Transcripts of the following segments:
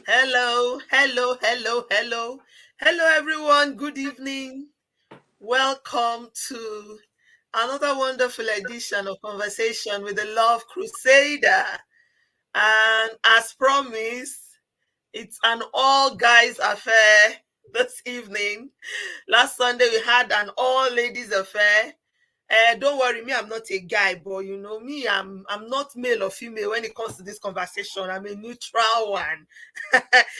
Hello, hello, hello, hello. Hello, everyone. Good evening. Welcome to another wonderful edition of Conversation with the Love Crusader. And as promised, it's an all guys affair this evening. Last Sunday, we had an all ladies affair. Don't worry, me, I'm not a guy, but you know me, I'm not male or female when it comes to this conversation. I'm a neutral one.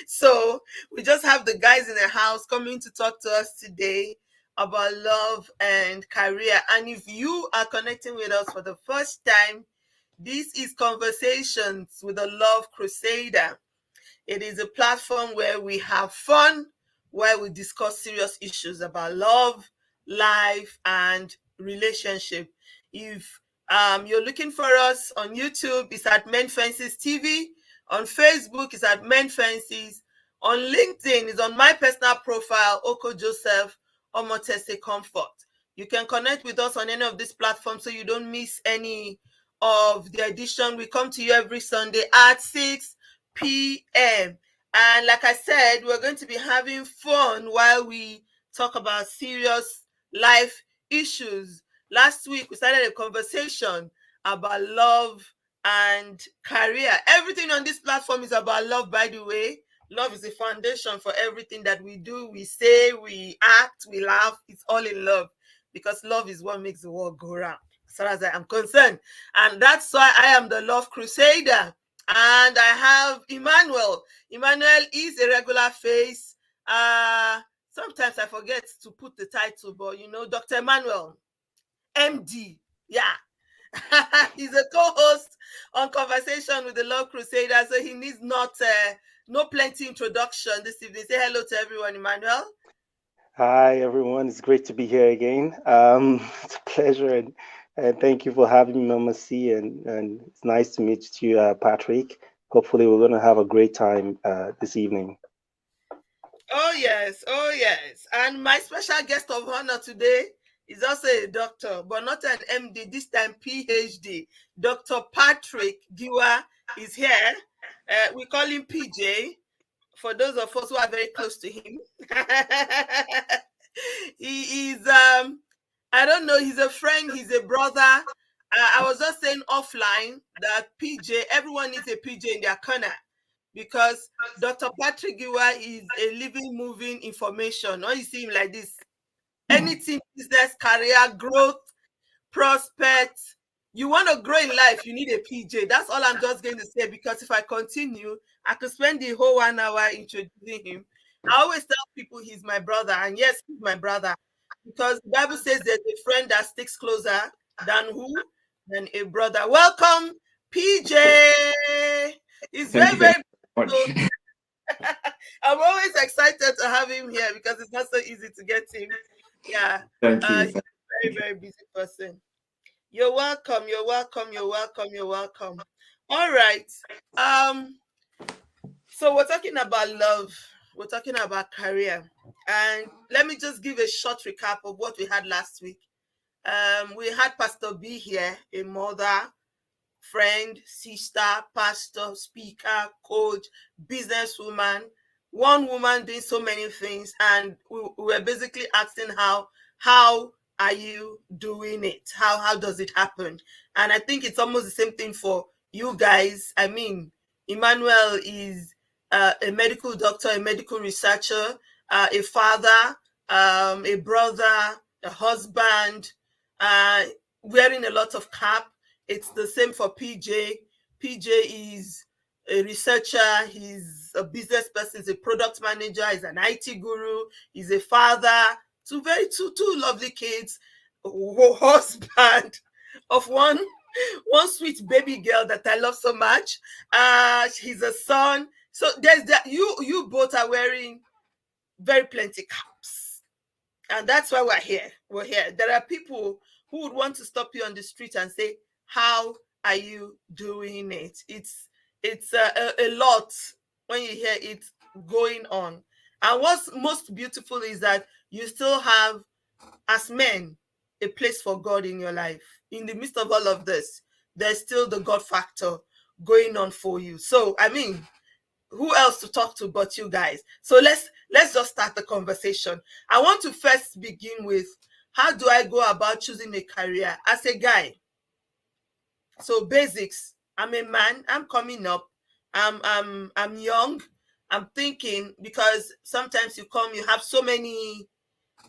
So we just have the guys in the house coming to talk to us today about love and career. And if you are connecting with us for the first time, this is Conversations with the Love Crusader. It is a platform where we have fun, where we discuss serious issues about love, life, and relationship. If you're looking for us on YouTube, it's at Men Fences TV. On Facebook, it's at Men Fences. On LinkedIn, it's on my personal profile, Oko Joseph Omotese Comfort. You can connect with us on any of these platforms so you don't miss any of the edition. We come to you every Sunday at 6 p.m. And like I said, we're going to be having fun while we talk about serious life issues. Last week, we started a conversation about love and career. Everything on this platform is about love, by the way. Love is the foundation for everything that we do, we say, we act, we laugh. It's all in love because love is what makes the world go round, as far as I am concerned. And that's why I am the Love Crusader. And I have Emmanuel. Emmanuel is a regular face. Sometimes I forget to put the title, but you know, Dr. Emmanuel, MD. Yeah. He's a co-host on Conversation with the Love Crusader, so he needs no plenty introduction this evening. Say hello to everyone, Emmanuel. Hi, everyone. It's great to be here again. It's a pleasure, and thank you for having me, Mama C. And it's nice to meet you, Patrick. Hopefully, we're going to have a great time this evening. Oh yes, oh yes. And my special guest of honor today is also a doctor, but not an MD, this time PhD. Dr. Patrick Giwa is here. We call him PJ for those of us who are very close to him. He is I don't know, he's a friend, he's a brother. I was just saying offline that PJ, everyone needs a PJ in their corner because Dr. Patrick Giwa is a living, moving information. When you see him like this, anything business, career, growth, prospects, you want to grow in life, you need a PJ. That's all I'm just going to say because if I continue, I could spend the whole 1 hour introducing him. I always tell people he's my brother, and yes, he's my brother because the Bible says there's a friend that sticks closer than who? Than a brother. Welcome, PJ. He's Thank very, you very very much. beautiful. I'm always excited to have him here because it's not so easy to get him. Yeah, Thank you. he's a very, very busy person. You're welcome. You're welcome. You're welcome. You're welcome. All right. Um. So we're talking about love. We're talking about career, and let me just give a short recap of what we had last week. We had Pastor B here, a mother, friend, sister, pastor, speaker, coach, businesswoman, one woman doing so many things, and we were basically asking how are you doing it? How does it happen? And I think it's almost the same thing for you guys. I mean, Emmanuel is a medical doctor, a medical researcher, a father, a brother, a husband, uh, wearing a lot of cap. It's the same for PJ. PJ is a researcher, he's a business person, he's a product manager, he's an IT guru, he's a father, two lovely kids, husband of one sweet baby girl that I love so much. He's a son. So there's that you both are wearing very plenty caps. And that's why we're here. We're here. There are people who would want to stop you on the street and say, "How are you doing it?" It's a lot when you hear it going on. And what's most beautiful is that you still have, as men, a place for God in your life. In the midst of all of this, there's still the God factor going on for you. So, I mean, who else to talk to but you guys? So let's just start the conversation. I want to first begin with, how do I go about choosing a career as a guy? So basics. I'm a man. I'm coming up. I'm young. I'm thinking, because sometimes you have so many,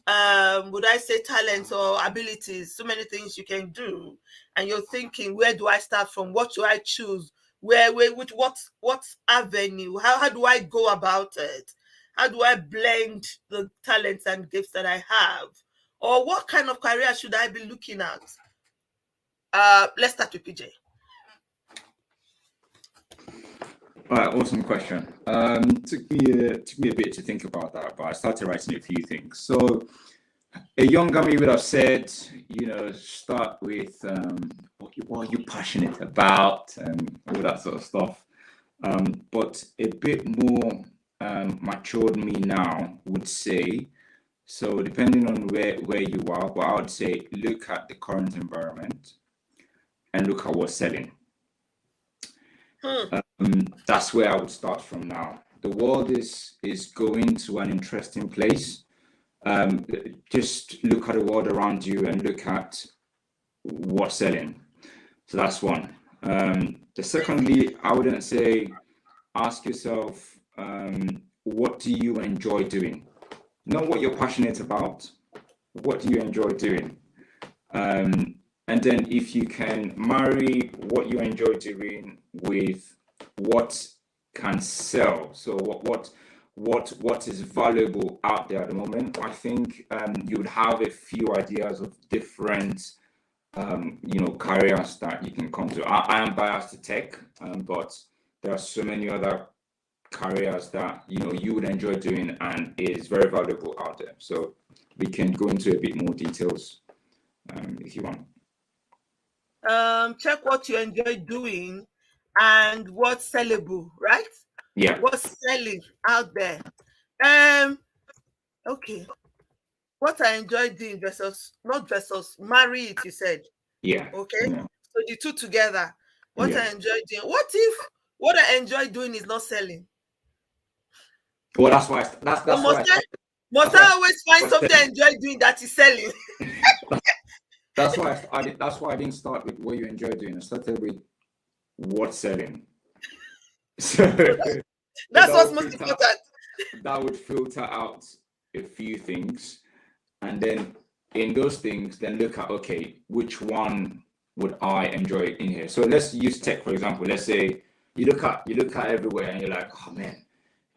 would I say, talents or abilities, so many things you can do, and you're thinking, where do I start from? What do I choose? Where which what avenue? How do I go about it? How do I blend the talents and gifts that I have? Or what kind of career should I be looking at? Let's start with PJ. All right, awesome question. Took me a bit to think about that, but I started writing a few things. So a younger me would have said, start with what are you passionate about and all that sort of stuff. But a bit more matured me now would say, so depending on where you are, but I would say look at the current environment and look at what's selling. That's where I would start from now. The world is going to an interesting place. Just look at the world around you and look at what's selling. So that's one. The secondly, I wouldn't say ask yourself, what do you enjoy doing? Not what you're passionate about. What do you enjoy doing? And then if you can marry what you enjoy doing with what can sell, so what is valuable out there at the moment, I think you would have a few ideas of different careers that you can come to. I am biased to tech, but there are so many other careers that you would enjoy doing and is very valuable out there. So we can go into a bit more details if you want. Check what you enjoy doing and what's sellable, right? Yeah, What's selling out there. Okay. What I enjoy doing versus marry it, you said. yeah, Okay. yeah. So the two together. What Yeah. I enjoy doing. What if what I enjoy doing is not selling? Well, that's why So that's why must that's why I always find I something I enjoy doing that is selling? that's why I didn't start with what you enjoy doing. I started with what's selling. So, so That's what's most important. that would filter out a few things, and then in those things, then look at, okay, which one would I enjoy in here? So let's use tech for example. Let's say you look at everywhere and you're like, oh man,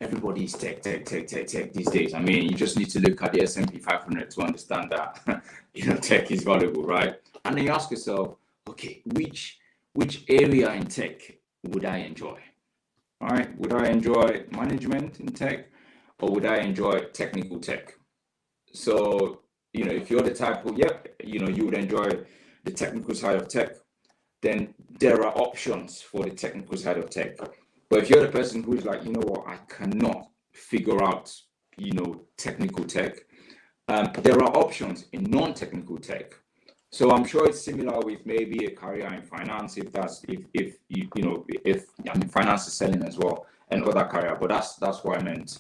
everybody's tech these days. I mean, you just need to look at the S&P 500 to understand that tech is valuable, right? And then you ask yourself, okay, which area in tech would I enjoy? All right, would I enjoy management in tech, or would I enjoy technical tech? So if you're the type who, you would enjoy the technical side of tech, then there are options for the technical side of tech. But if you're the person who's like, you know what, I cannot figure out, technical tech, there are options in non-technical tech. So I'm sure it's similar with maybe a career in finance, if finance is selling as well, and other career. But that's what I meant.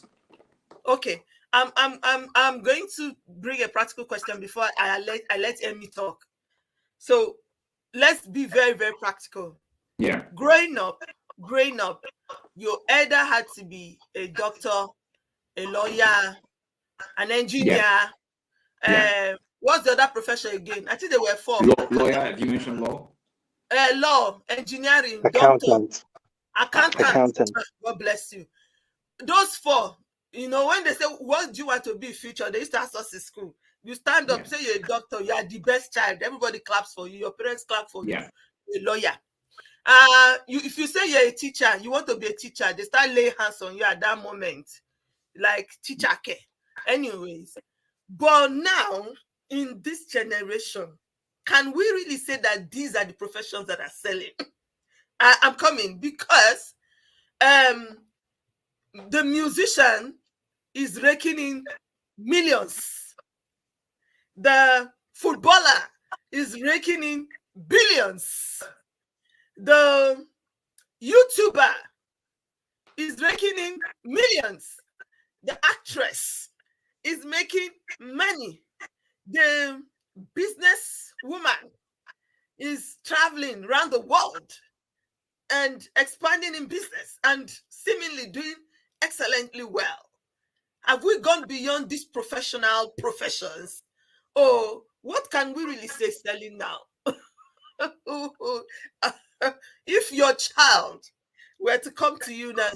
Okay. I'm going to bring a practical question before I let Emmy talk. So let's be very, very practical. Yeah. Growing up, you either had to be a doctor, a lawyer, an engineer. Yeah. Yeah. What's the other profession again? I think there were four. Lawyer, have you mentioned law? Law, engineering, doctor, Accountant. accountant. God bless you. Those four, when they say, what do you want to be in future? They used to ask us in school. You stand up, say you're a doctor, you are the best child. Everybody claps for you. Your parents clap for you. Yeah. You're a lawyer. If you say you're a teacher, you want to be a teacher, they start laying hands on you at that moment, like teacher care. Anyways, but now in this generation, can we really say that these are the professions that are selling? I'm coming because the musician is raking in millions. The footballer is raking in billions. The YouTuber is raking in millions. The actress is making money. The business woman is traveling around the world and expanding in business and seemingly doing excellently well. Have we gone beyond these professional professions? Or what can we really say selling now? If your child were to come to you now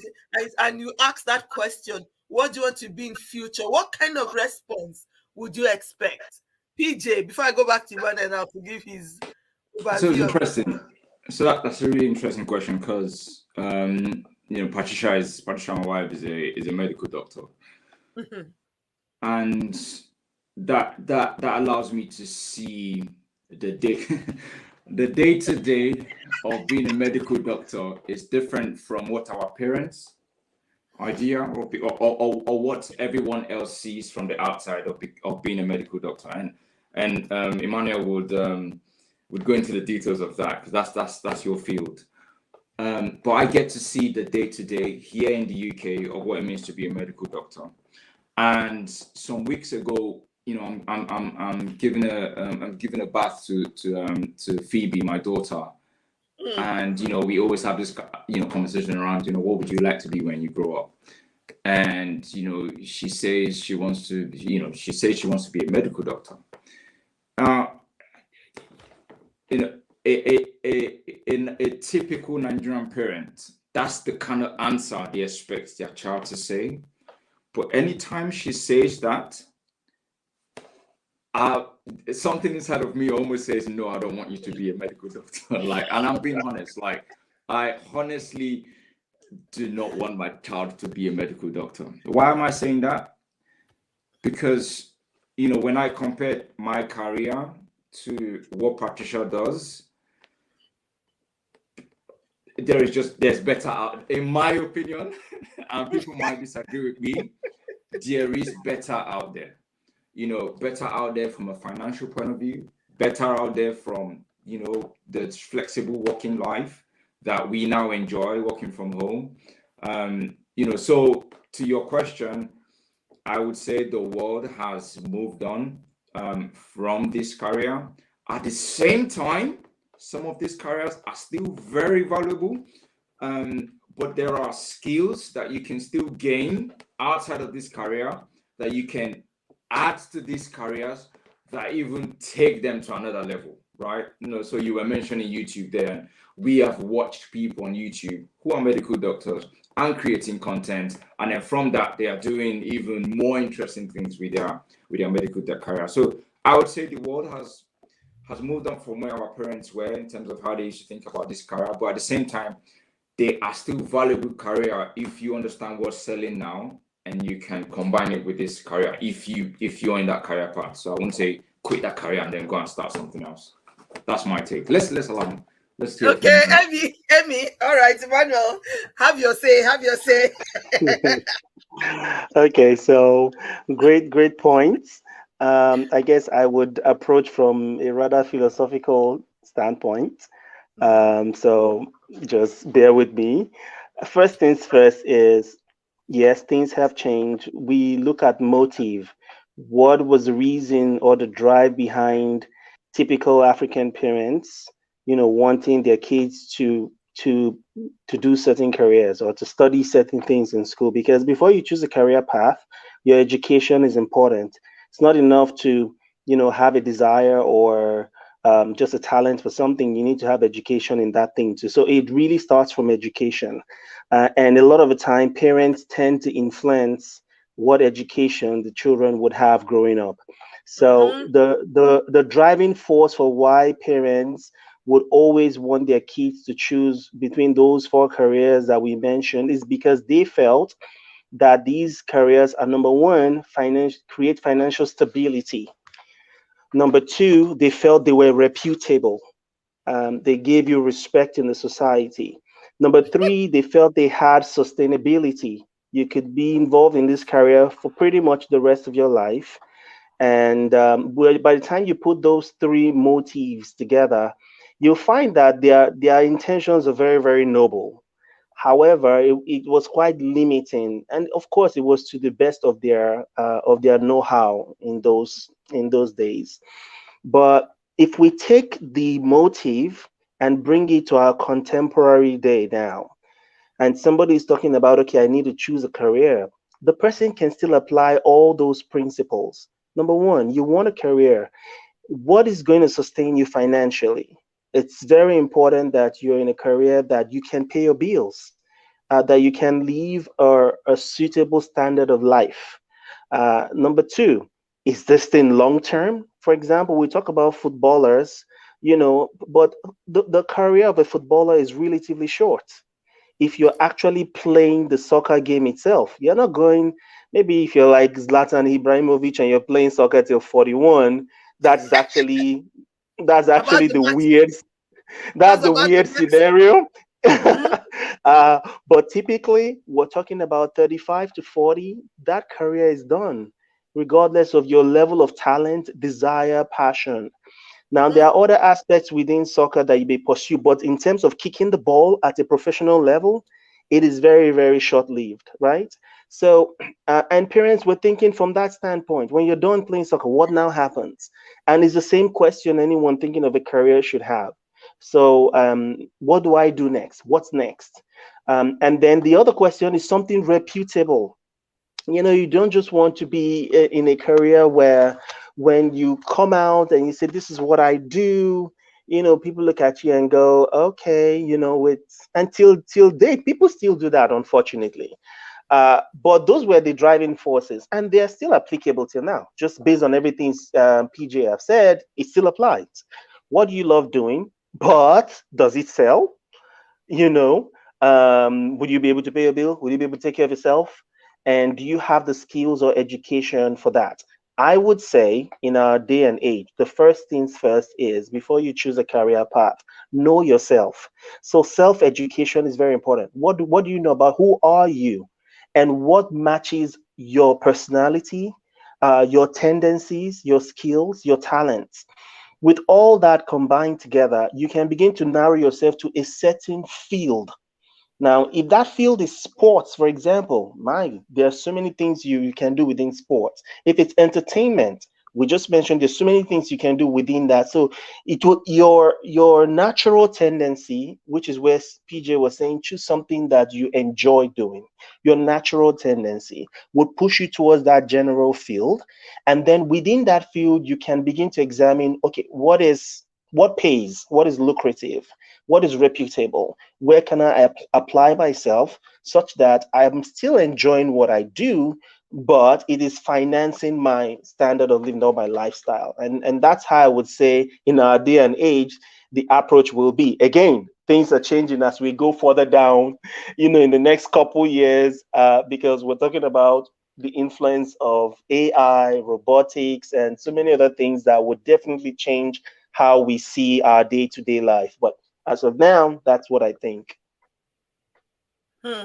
and you ask that question, what do you want to be in future? What kind of response would you expect? PJ, before I go back to Iman and now to give his So it's overview of interesting. So that's a really interesting question because Patricia, my wife, is a medical doctor, it. and that allows me to see the day the day to day of being a medical doctor is different from what our parents idea or what everyone else sees from the outside of being a medical doctor, and Emmanuel would go into the details of that because that's your field. But I get to see the day to day here in the UK of what it means to be a medical doctor. And some weeks ago, I'm giving a bath to Phoebe, my daughter, and we always have this conversation around what would you like to be when you grow up. And she says she wants to be a medical doctor. In a typical Nigerian parent, that's the kind of answer they expect their child to say. But anytime she says that, something inside of me almost says, no, I don't want you to be a medical doctor. And I'm being honest, I honestly do not want my child to be a medical doctor. Why am I saying that? Because, when I compare my career to what Patricia does, there's better out, in my opinion, and people might disagree with me. There is better out there, better out there from a financial point of view, better out there from, the flexible working life that we now enjoy working from home. So to your question, I would say the world has moved on from this career. At the same time, some of these careers are still very valuable, but there are skills that you can still gain outside of this career that you can add to these careers that even take them to another level, right? So you were mentioning YouTube there. We have watched people on YouTube who are medical doctors and creating content, and then from that they are doing even more interesting things with their medical career. So I would say the world has moved on from where our parents were in terms of how they used to think about this career, but at the same time, they are still valuable career if you understand what's selling now and you can combine it with this career if you're in that career path. So I wouldn't say quit that career and then go and start something else. That's my take. Let's allow. Let's hear Okay, from Emmy. All right, Emmanuel, have your say. Okay, so great points. I guess I would approach from a rather philosophical standpoint. So just bear with me. First things first is, yes, things have changed. We look at motive. What was the reason or the drive behind typical African parents, wanting their kids to do certain careers or to study certain things in school? Because before you choose a career path, your education is important. It's not enough to, have a desire or just a talent for something. You need to have education in that thing too. So it really starts from education. And a lot of the time, parents tend to influence what education the children would have growing up. So the driving force for why parents would always want their kids to choose between those four careers that we mentioned is because they felt that these careers are, number one, create financial stability. Number two, they felt they were reputable. They gave you respect in the society. Number three, they felt they had sustainability. You could be involved in this career for pretty much the rest of your life. And by the time you put those three motives together, you'll find that their intentions are very, very noble. However, it was quite limiting, and of course, it was to the best of their know-how in those days. But if we take the motive and bring it to our contemporary day now, and somebody is talking about, okay, I need to choose a career, the person can still apply all those principles. Number one, you want a career. What is going to sustain you financially? It's very important that you're in a career that you can pay your bills, that you can live a suitable standard of life. Number two, is this thing long term? For example, we talk about footballers, but the career of a footballer is relatively short. If you're actually playing the soccer game itself, you're not going, maybe if you're like Zlatan Ibrahimovic and you're playing soccer till 41, that's actually that's About actually the the maximum. weird that's That's the about the weird maximum. scenario. Mhm. But typically, we're talking about 35 to 40. That career is done, regardless of your level of talent, desire, passion. Now, there Mhm. are other aspects within soccer that you may pursue, but in terms of kicking the ball at a professional level, it is very, very short lived, right? So, and parents were thinking from that standpoint, when you're done playing soccer, what now happens? And it's the same question anyone thinking of a career should have. So, what do I do next? What's next? And then the other question is something reputable. You don't just want to be in a career where when you come out and you say, this is what I do, people look at you and go, okay, it's until till date, people still do that, unfortunately. But those were the driving forces, and they're still applicable till now. Just based on everything PJ have said, it still applies. What do you love doing? But does it sell? you know would you be able to pay a bill? Would you be able to take care of yourself? And do you have the skills or education for that? I would say in our day and age, the first things first is, before you choose a career path, know yourself. So self education is very important. What do you know about who are you, and what matches your personality, your tendencies, your skills, your talents? With all that combined together, you can begin to narrow yourself to a certain field. Now, if that field is sports, for example, there are so many things you can do within sports. If it's entertainment, we just mentioned there's so many things you can do within that. So it will your natural tendency, which is where PJ was saying, choose something that you enjoy doing. Your natural tendency would push you towards that general field. And then within that field, you can begin to examine, okay, what pays, what is lucrative, what is reputable, where can I apply myself such that I'm still enjoying what I do, but it is financing my standard of living or my lifestyle. And that's how I would say in our day and age, the approach will be. Again, things are changing as we go further down, in the next couple years, because we're talking about the influence of AI, robotics, and so many other things that would definitely change how we see our day-to-day life. But as of now, that's what I think. Hmm.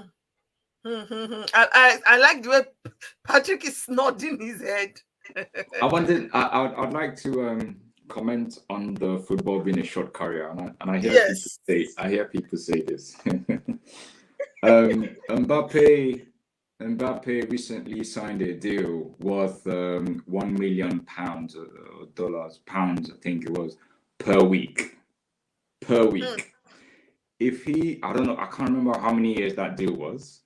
Hmm, hmm, hmm. I like the way Patrick is nodding his head. I'd like to comment on the football being a short career, and Yes. I hear people say this. Mbappe recently signed a deal worth £1 million or dollars, pounds, I think it was, per week. Per Hmm. week. If he, I don't know, I can't remember how many years that deal was.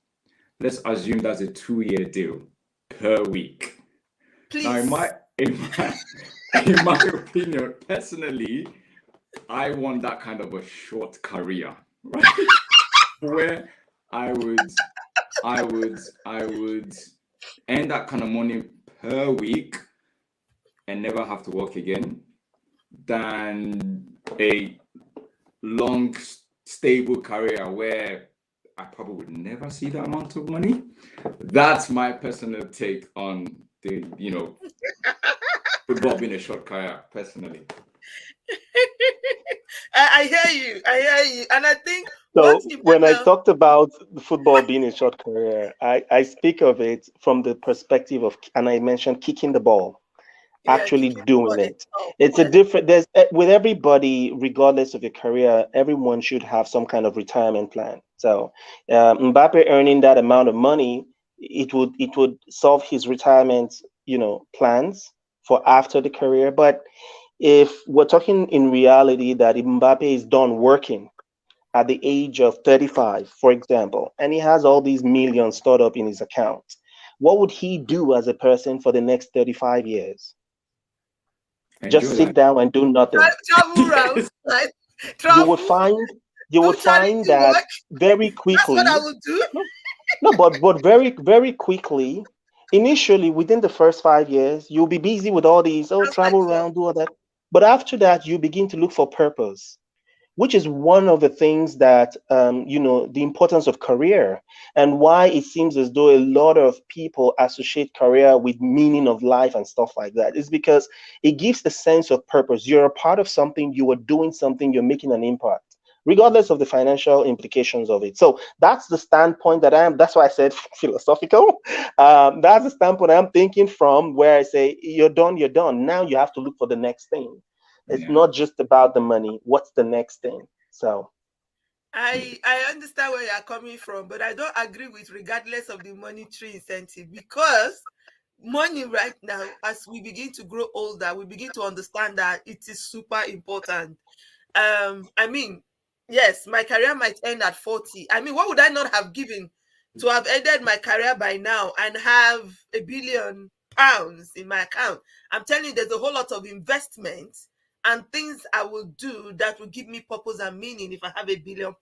Let's assume that's a 2-year deal per week. Now, Please. in my opinion, personally, I want that kind of a short career, right? Where I would, I would earn that kind of money per week and never have to work again, than a long, stable career where I probably would never see that amount of money. That's my personal take on the, football being a short career, personally. I hear you. I hear you. And I think what's So when I important. talked about the football being a short career, I speak of it from the perspective of, and I mentioned kicking the ball. Yeah, actually kicking the ball doing it. itself. It's a Well, different, there's with everybody, regardless of your career, everyone should have some kind of retirement plan. So Mbappe earning that amount of money, it would solve his retirement, plans for after the career. But if we're talking in reality that Mbappe is done working at the age of 35, for example, and he has all these millions stored up in his account, what would he do as a person for the next 35 years? Enjoy Just life. sit down and do nothing. travel around, Yes. right? You would Travel, find you do would find charity that work. very That's what I quickly. would do. No, no, but very, very quickly, initially within the first 5 years, you'll be busy with all these, oh, That's like travel fun. around, do all that. But after that, you begin to look for purpose, which is one of the things that the importance of career, and why it seems as though a lot of people associate career with meaning of life and stuff like that, is because it gives a sense of purpose. You're a part of something, you are doing something, you're making an impact, regardless of the financial implications of it. So that's the standpoint that's why I said philosophical. That's the standpoint I'm thinking from, where I say you're done, now you have to look for the next thing. It's Yeah. not just about the money. What's the next thing? So I understand where you're coming from, but I don't agree with regardless of the monetary incentive, because money right now, as we begin to grow older, we begin to understand that it is super important. I mean, yes, my career might end at 40. I mean, what would I not have given to have ended my career by now and have £1 billion in my account? I'm telling you, there's a whole lot of investment and things I will do that will give me purpose and meaning if I have £1 billion.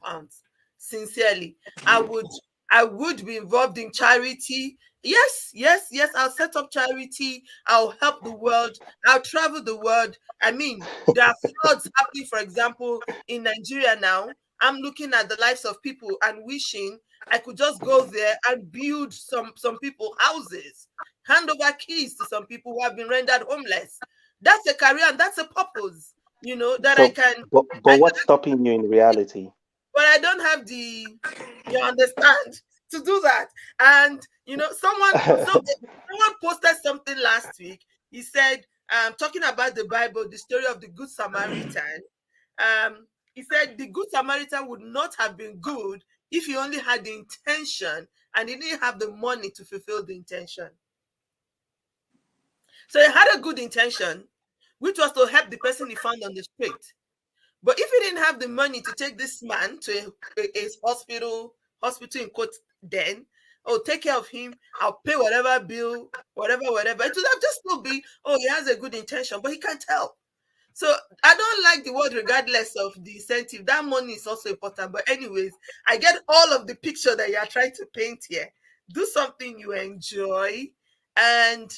Sincerely, I would I would be involved in charity. Yes, yes, yes. I'll set up charity. I'll help the world. I'll travel the world. I mean, there are floods happening, for example, in Nigeria now. I'm looking at the lives of people and wishing I could just go there and build some people houses, hand over keys to some people who have been rendered homeless. That's a career and that's a purpose, that I so can but I what's stopping you in reality? but I don't have you understand, to do that. And someone posted something last week. He said, talking about the Bible, the story of the Good Samaritan. He said the Good Samaritan would not have been good if he only had the intention and he didn't have the money to fulfill the intention. So he had a good intention, which was to help the person he found on the street. But if he didn't have the money to take this man to a hospital in quote, then, oh, take care of him, I'll pay whatever bill, whatever. It would have just still be, oh, he has a good intention, but he can't help. So I don't like the word regardless of the incentive. That money is also important. But anyways, I get all of the picture that you are trying to paint here. Do something you enjoy, and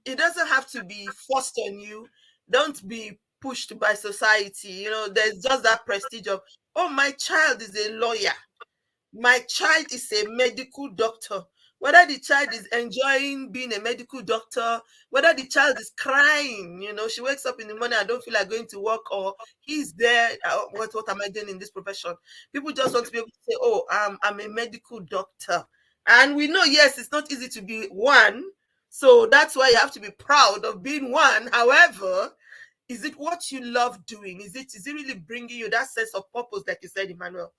it doesn't have to be forced on you. Don't be pushed by society. There's just that prestige of, oh, my child is a lawyer, my child is a medical doctor. Whether the child is enjoying being a medical doctor, whether the child is crying, she wakes up in the morning, I don't feel like going to work, or he's there, what am I doing in this profession? People just want to be able to say, oh, I'm a medical doctor. And we know, yes, it's not easy to be one. So that's why you have to be proud of being one. However, is it what you love doing? Is it really bringing you that sense of purpose, like you said, Emmanuel?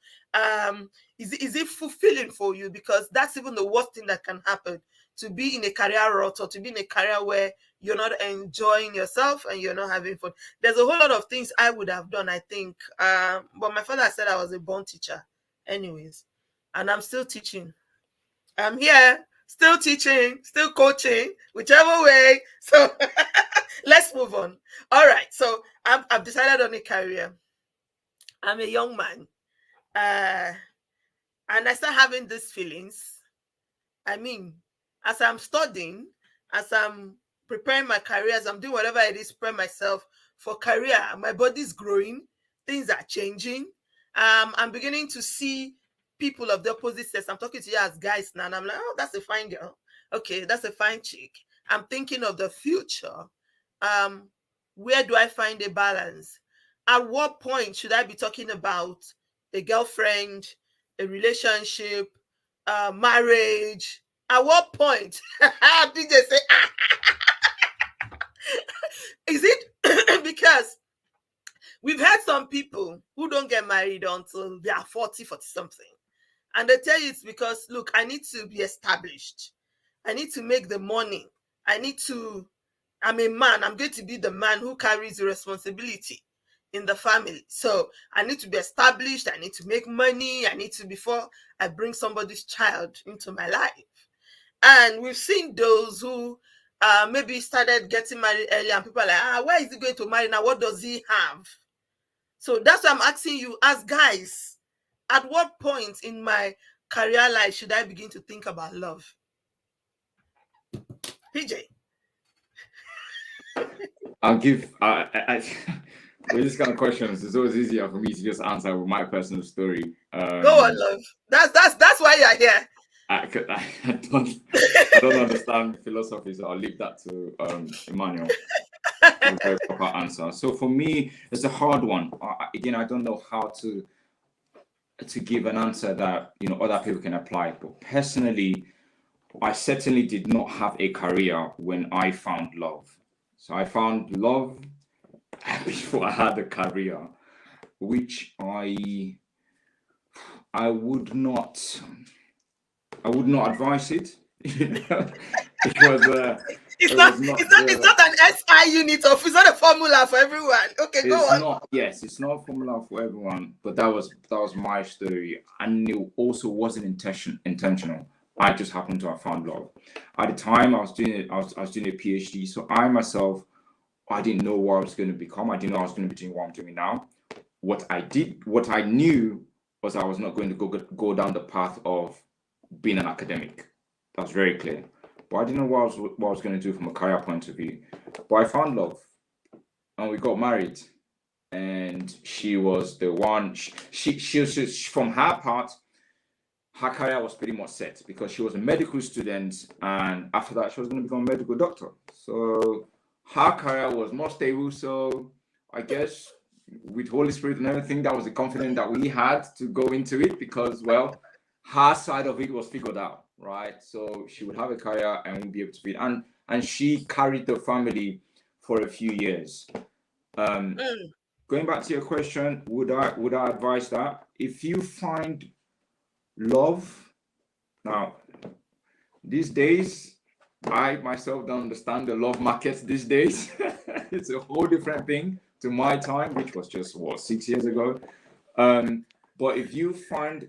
Is it fulfilling for you? Because that's even the worst thing that can happen, to be in a career rut or to be in a career where you're not enjoying yourself and you're not having fun. There's a whole lot of things I would have done, I think. But my father said I was a born teacher, anyways, and I'm still teaching. I'm here, still teaching, still coaching, whichever way. So let's move on. All right. So I've decided on a career. I'm a young man. Uh, and I start having these feelings. I mean, as I'm studying, as I'm preparing my career, as I'm doing whatever it is, prepare myself for career, my body's growing, things are changing. I'm beginning to see people of the opposite sex. I'm talking to you as guys now, and I'm like, oh, that's a fine girl. Okay, that's a fine chick. I'm thinking of the future. Um, where do I find a balance? At what point should I be talking about a girlfriend, a relationship, marriage? At what point? DJ say, Is it because we've had some people who don't get married until they are 40, 40 something. And they tell you it's because, look, I need to be established. I need to make the money. I need to, I'm a man. I'm going to be the man who carries the responsibility in the family. So I need to be established. I need to make money. I need to, before I bring somebody's child into my life. And we've seen those who maybe started getting married early, and people are like, why is he going to marry now? What does he have? So that's why I'm asking you, as guys, at what point in my career life should I begin to think about love? PJ. I'll give. With this kind of questions, it's always easier for me to just answer with my personal story. Go on, love. That's why you're here. I don't understand philosophy, so I'll leave that to Emmanuel. A very proper answer. So for me, it's a hard one. Again, I don't know how to give an answer that other people can apply. But personally, I certainly did not have a career when I found love. So I found love before I had a career, which I would not advise it. It was It's it not was not it's not an SI unit of, it's not a formula for everyone. Okay, go it's on. not, yes, it's not a formula for everyone, but that was my story, and it also wasn't intentional. I just happened to have found love. At the time I was doing it, I was doing a PhD, so I didn't know what I was going to become. I didn't know I was going to be doing what I'm doing now. What I knew was I was not going to go down the path of being an academic. That's very clear. But I didn't know what I was going to do from a career point of view. But I found love, and we got married. And she was the one. She from her part, her career was pretty much set because she was a medical student, and after that, she was going to become a medical doctor. So her career was more stable. So I guess with Holy Spirit and everything, that was the confidence that we had to go into it because, well, her side of it was figured out, right? So she would have a career and we'd be able to feed, and she carried the family for a few years. Going back to your question, would I advise that if you find love now these days? I myself don't understand the love market these days. It's a whole different thing to my time, which was just 6 years ago. But if you find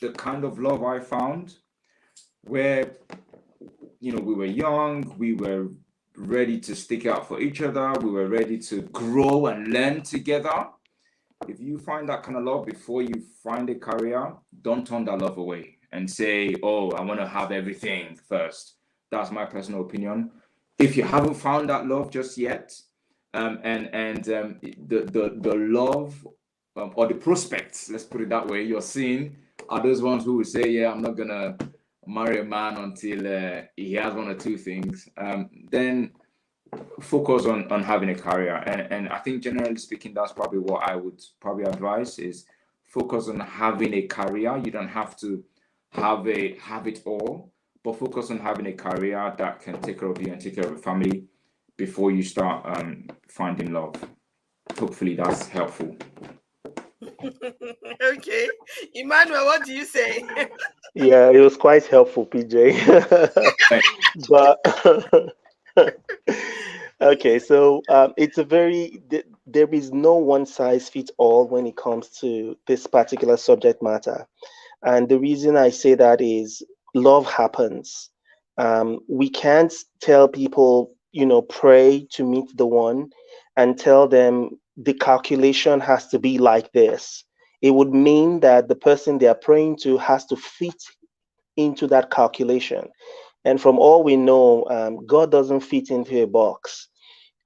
the kind of love I found, where we were young, we were ready to stick out for each other, we were ready to grow and learn together. If you find that kind of love before you find a career, don't turn that love away and say, oh, I want to have everything first. That's my personal opinion. If you haven't found that love just yet, the love or the prospects, let's put it that way, you're seeing are those ones who will say, yeah, I'm not going to marry a man until he has one or two things, then focus on having a career. And I think generally speaking, that's probably what I would probably advise is focus on having a career. You don't have to have it all, but focus on having a career that can take care of you and take care of your family before you start finding love. Hopefully that's helpful. Okay. Emmanuel, what do you say? Yeah, it was quite helpful, PJ. But okay, so there is no one size fits all when it comes to this particular subject matter. And the reason I say that is love happens. We can't tell people, pray to meet the one and tell them the calculation has to be like this. It would mean that the person they are praying to has to fit into that calculation. And from all we know, God doesn't fit into a box.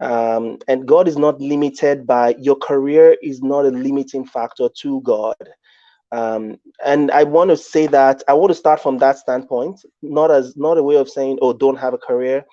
And God is not limited by your career, is not a limiting factor to God. And I want to say that I want to start from that standpoint, not a way of saying, oh, don't have a career,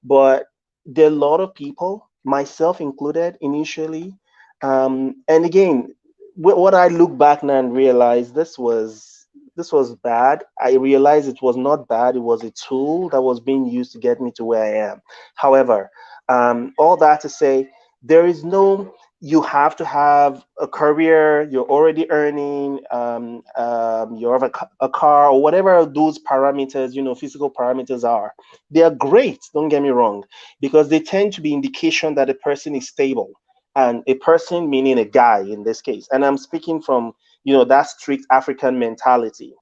but there are a lot of people, myself included, initially. And again, what I look back now and realize this was this was bad. I realized it was not bad. It was a tool that was being used to get me to where I am. However, all that to say, there is no, you have to have a career, you're already earning, you have a car, or whatever those parameters, physical parameters are. They are great, don't get me wrong, because they tend to be indication that a person is stable. And a person meaning a guy in this case. And I'm speaking from, that strict African mentality,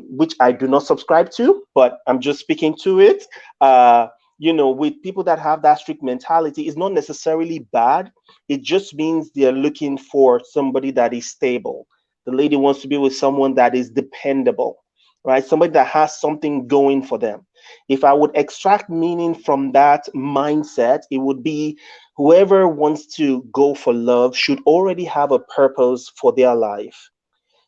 which I do not subscribe to, but I'm just speaking to it. With people that have that strict mentality, it's not necessarily bad. It just means they're looking for somebody that is stable. The lady wants to be with someone that is dependable, right? Somebody that has something going for them. If I would extract meaning from that mindset, it would be whoever wants to go for love should already have a purpose for their life.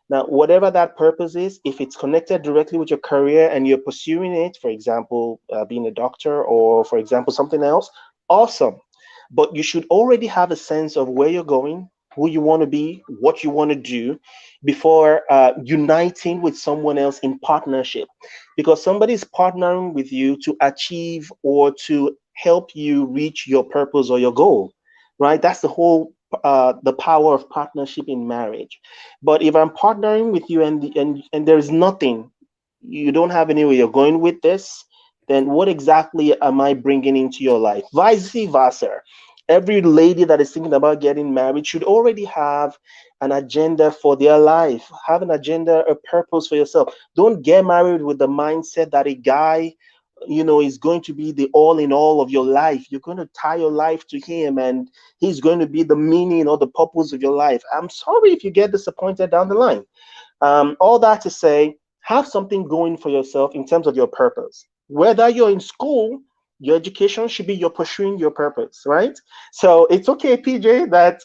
Now, whatever that purpose is, if it's connected directly with your career and you're pursuing it, for example, being a doctor or, for example, something else, awesome. But you should already have a sense of where you're going, who you want to be, what you want to do before uniting with someone else in partnership. Because somebody's partnering with you to achieve or to help you reach your purpose or your goal, right? That's the whole the power of partnership in marriage. But if I'm partnering with you and there is nothing, you don't have anywhere you're going with this, then what exactly am I bringing into your life? Vice versa. Every lady that is thinking about getting married should already have an agenda for their life, have an agenda, a purpose for yourself. Don't get married with the mindset that a guy, is going to be the all in all of your life. You're going to tie your life to him and he's going to be the meaning or the purpose of your life. I'm sorry if you get disappointed down the line. All that to say, have something going for yourself in terms of your purpose. Whether you're in school, your education should be you're pursuing your purpose, right? So it's okay, PJ, that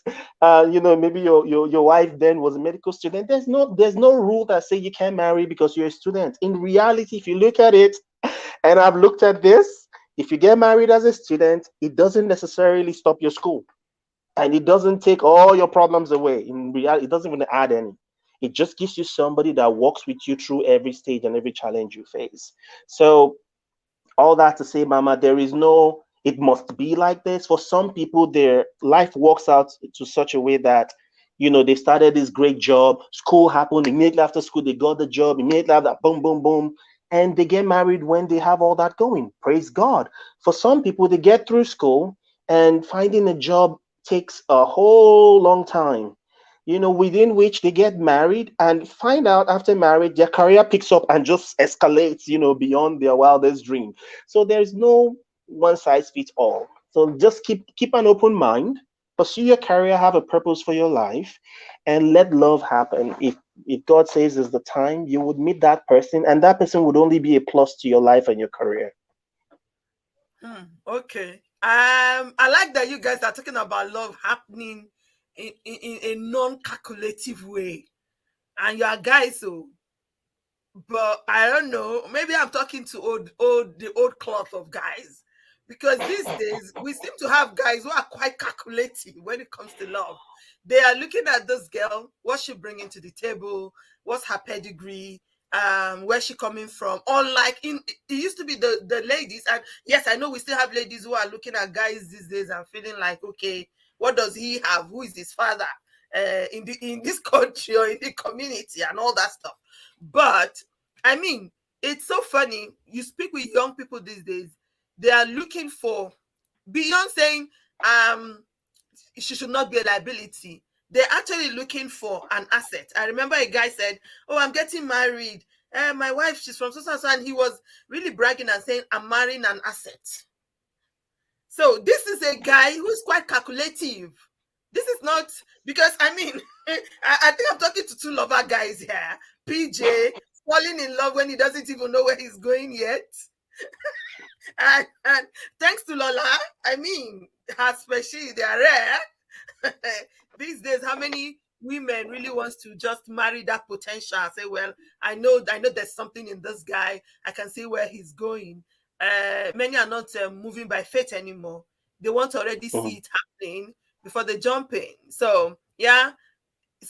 maybe your wife then was a medical student. There's no rule that say you can't marry because you're a student. In reality, if you look at it, and I've looked at this, if you get married as a student, it doesn't necessarily stop your school and it doesn't take all your problems away. In reality, it doesn't even add any. It just gives you somebody that walks with you through every stage and every challenge you face. So all that to say, Mama, there is no, it must be like this. For some people, their life works out to such a way that, they started this great job, school happened, immediately after school, they got the job, immediately after that, boom, boom, boom. And they get married when they have all that going. Praise God. For some people, they get through school and finding a job takes a whole long time, within which they get married and find out after marriage their career picks up and just escalates, beyond their wildest dream. So there's no one size fits all. So just keep an open mind, pursue your career, have a purpose for your life, and let love happen. If God says it's the time, you would meet that person, and that person would only be a plus to your life and your career. Okay. I like that you guys are talking about love happening in a non-calculative way. And you are guys, so but I don't know. Maybe I'm talking to the old cloth of guys, because these days we seem to have guys who are quite calculating when it comes to love. They are looking at this girl, what she bringing to the table, what's her pedigree, where's she coming from. Unlike it used to be the ladies, and yes, I know we still have ladies who are looking at guys these days and feeling like, okay, what does he have? Who is his father? In this country or in the community and all that stuff. But I mean, it's so funny. You speak with young people these days, they are looking for, beyond saying um she should not be a liability, they're actually looking for an asset. I remember a guy said, "Oh, I'm getting married. My wife, she's from so, and he was really bragging and saying, I'm marrying an asset." So this is a guy who's quite calculative. This is not, because I mean, I think I'm talking to two lover guys here. PJ falling in love when he doesn't even know where he's going yet. And thanks to Lola, I mean, her species, they are rare. These days, how many women really wants to just marry that potential and say, well, I know there's something in this guy. I can see where he's going. Many are not moving by faith anymore. They want to already see Mhm. it happening before they jump in. So yeah,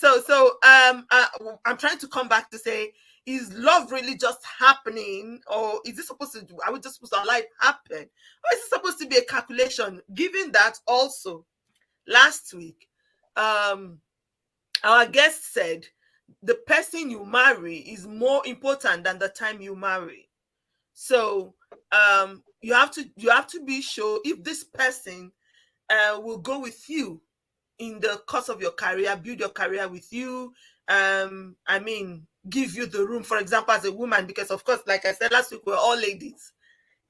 I'm trying to come back to say, is love really just happening, or is it supposed to? Are we just supposed to allow it happen, or is it supposed to be a calculation? Given that also last week, um, our guest said the person you marry is more important than the time you marry. So you have to be sure if this person will go with you in the course of your career, build your career with you. I mean, give you the room, for example, as a woman, because of course, like I said last week, we're all ladies.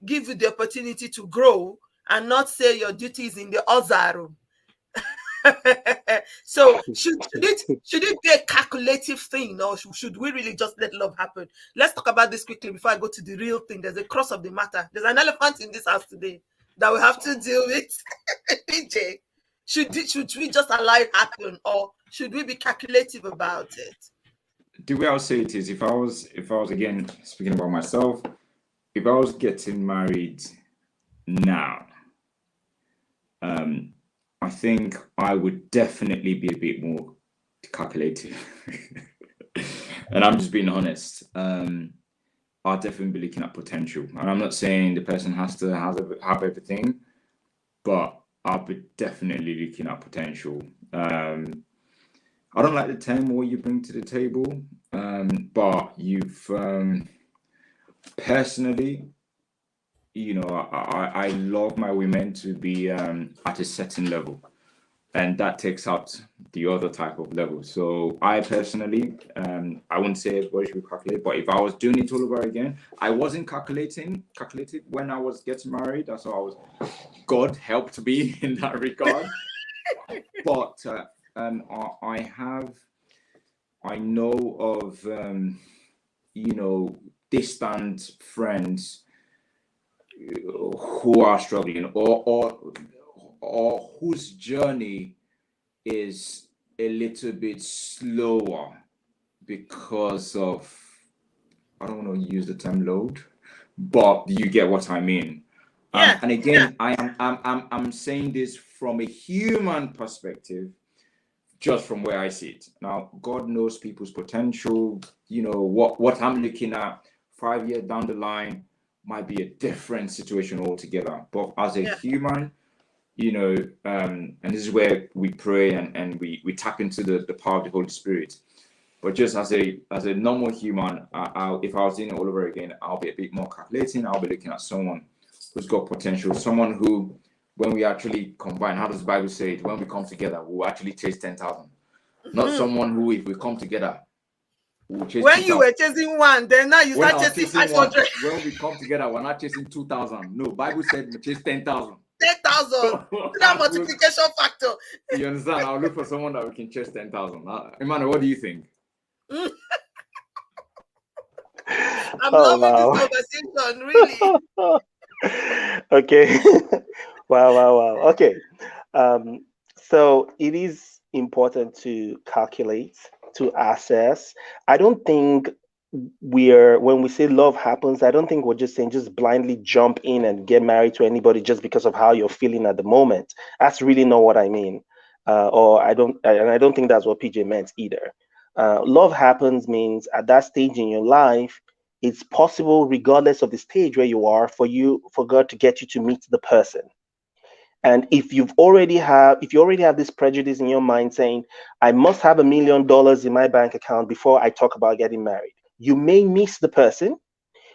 Give you the opportunity to grow and not say your duty is in the other room. So should it be a calculative thing, or should we really just let love happen? Let's talk about this quickly before I go to the real thing. There's a cross of the matter. There's an elephant in this house today that we have to deal with. PJ, should we just allow it happen, or should we be calculative about it? The way I'll say it is, if I was again speaking about myself, if I was getting married now, I think I would definitely be a bit more calculative. And I'm just being honest. I'll definitely be looking at potential. And I'm not saying the person has to have everything, but I'll be definitely looking at potential. I don't like the term what you bring to the table, but you've personally, I love my women to be at a certain level, and that takes out the other type of level. So I personally, I wouldn't say everybody should calculate, but if I was doing it all over again, I wasn't calculated when I was getting married. That's how I was. God helped me in that regard. But I know of distant friends who are struggling, or whose journey is a little bit slower because of, I don't want to use the term load, but you get what I mean. Yeah, And yeah, again, I'm saying this from a human perspective, just from where I see it. Now, God knows people's potential. What I'm looking at 5 years down the line might be a different situation altogether. But as a yeah. human, and this is where we pray and we tap into the power of the Holy Spirit. But just as a normal human, if I was doing it all over again, I'll be a bit more calculating. I'll be looking at someone who's got potential, someone who, when we actually combine, how does the Bible say it? When we come together, we'll actually chase 10,000. Not Mhm. someone who, if we come together, we'll chase When you 2,000. were chasing one, then now you When start I was chasing chasing one, 500. when we come together, we're not chasing 2,000. No, Bible said we chase 10,000. 10,000. That multiplication factor. You understand? I'll look for someone that we can chase 10,000. Emmanuel, what do you think? Mm, I'm Oh loving this wow. conversation, really. Okay. Wow, wow, wow. Okay. Um, so it is important to calculate, to assess. I don't think when we say love happens, I don't think we're just saying just blindly jump in and get married to anybody just because of how you're feeling at the moment. That's really not what I mean. Or and I don't think that's what PJ meant either. Love happens means at that stage in your life, it's possible, regardless of the stage where you are, for God to get you to meet the person. And if you already have this prejudice in your mind saying, I must have $1 million in my bank account before I talk about getting married, you may miss the person.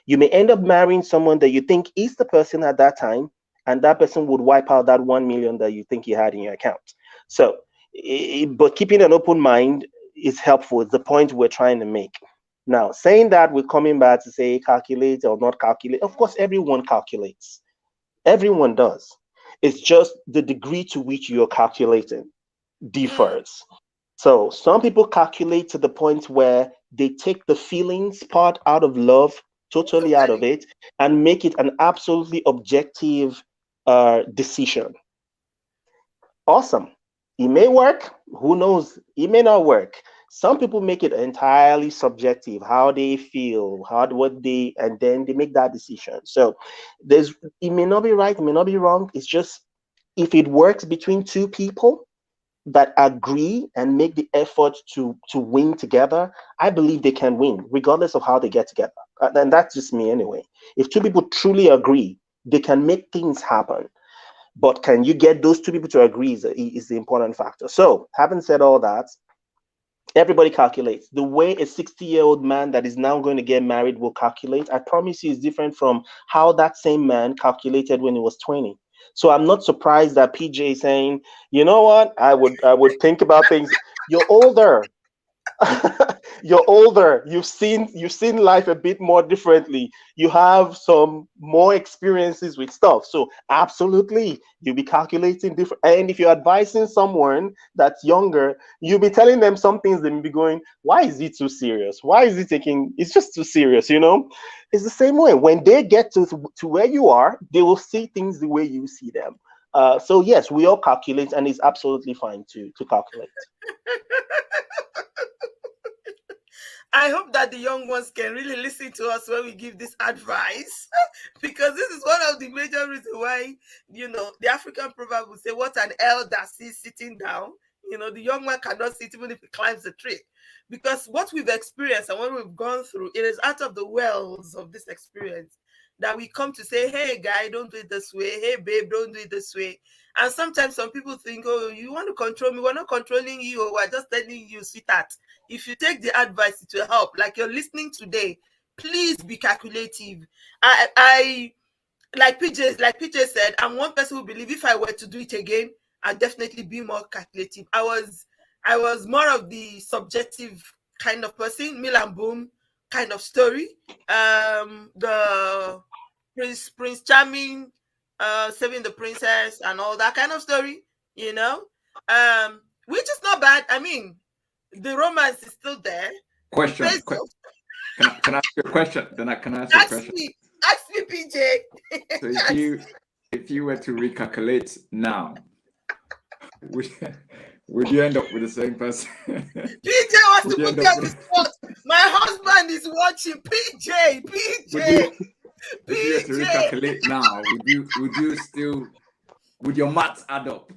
You may end up marrying someone that you think is the person at that time, and that person would wipe out that 1 million that you think you had in your account. So, but keeping an open mind is helpful. It's the point we're trying to make. Now, saying that, we're coming back to say calculate or not calculate. Of course, everyone calculates. Everyone does. It's just the degree to which you're calculating Mm, differs. So some people calculate to the point where they take the feelings part out of love, totally out of totally. it, and make it an absolutely objective decision. Awesome. It may work. Who knows? It may not work. Some people make it entirely subjective, how they feel, and then they make that decision. So it may not be right, it may not be wrong. It's just if it works between two people, that agree and make the effort to win together, I believe they can win regardless of how they get together. And that's just me anyway. If two people truly agree, they can make things happen. But can you get those two people to agree is the important factor. So, having said all that, everybody calculates. The way a 60-year-old man that is now going to get married will calculate, I promise you, is different from how that same man calculated when he was 20. So I'm not surprised that PJ is saying, you know what, I would think about things. You're older. You're older. You've seen life a bit more differently. You have some more experiences with stuff. So absolutely, you'll be calculating different. And if you're advising someone that's younger, you'll be telling them some things they may be going, why is it too serious? Why is it taking? It's just too serious. It's the same way. When they get to where you are, they will see things the way you see them. So yes, we all calculate, and it's absolutely fine to calculate. I hope that the young ones can really listen to us when we give this advice, because this is one of the major reasons why, the African proverb will say, what an elder sees sitting down, the young one cannot sit even if he climbs the tree. Because what we've experienced and what we've gone through, it is out of the wells of this experience that we come to say, hey, guy, don't do it this way. Hey, babe, don't do it this way. And sometimes some people think, oh, you want to control me. We're not controlling you. Or we're just telling you, sweetheart, if you take the advice, it will help. Like you're listening today, please be calculative. I like PJ said, I'm one person who believe if I were to do it again, I'd definitely be more calculative. I was more of the subjective kind of person, Mill and Boom kind of story. The Prince Charming, saving the princess and all that kind of story, you know. Which is not bad. I mean, the romance is still there. Question. Based off, Can I ask you a question? Then I can ask you a ask question. me, ask me, PJ. So if you were to recalculate now, would would you end up with the same person? PJ wants Would to you put end me up on the with spot. My husband is watching. PJ, would PJ, you if you were to PJ. recalculate now, would you still would your maths add up?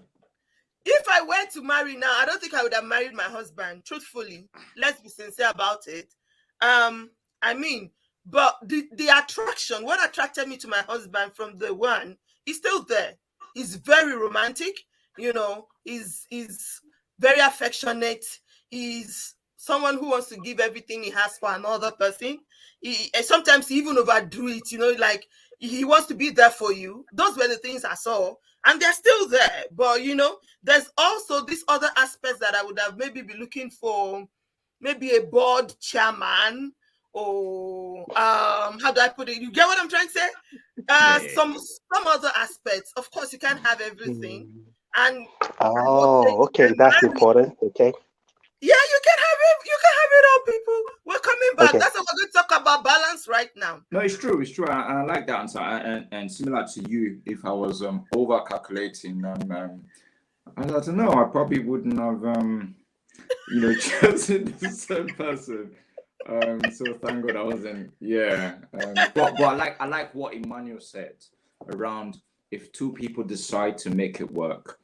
If I were to marry now, I don't think I would have married my husband. Truthfully, let's be sincere about it. Um, I mean, but the attraction, what attracted me to my husband from the one, is still there. He's very romantic. He's very affectionate. He's someone who wants to give everything he has for another person. And sometimes he even overdo it. Like he wants to be there for you. Those were the things I saw, and they're still there. But there's also this other aspects that I would have maybe be looking for, maybe a board chairman, or how do I put it? You get what I'm trying to say? Yeah. Some other aspects. Of course, you can't have everything, Hmm. and both Oh, ladies okay, get that's married. important. Okay, Yeah, you can have it. You can have it all, people. We're coming back. okay. That's what we're going to talk about, balance right now. No, it's true. It's true. I like that answer. And similar to you, if I was over calculating, I don't know. I probably wouldn't have chosen the same person. So thank God I wasn't. Yeah. But I like what Emmanuel said around, if two people decide to make it work,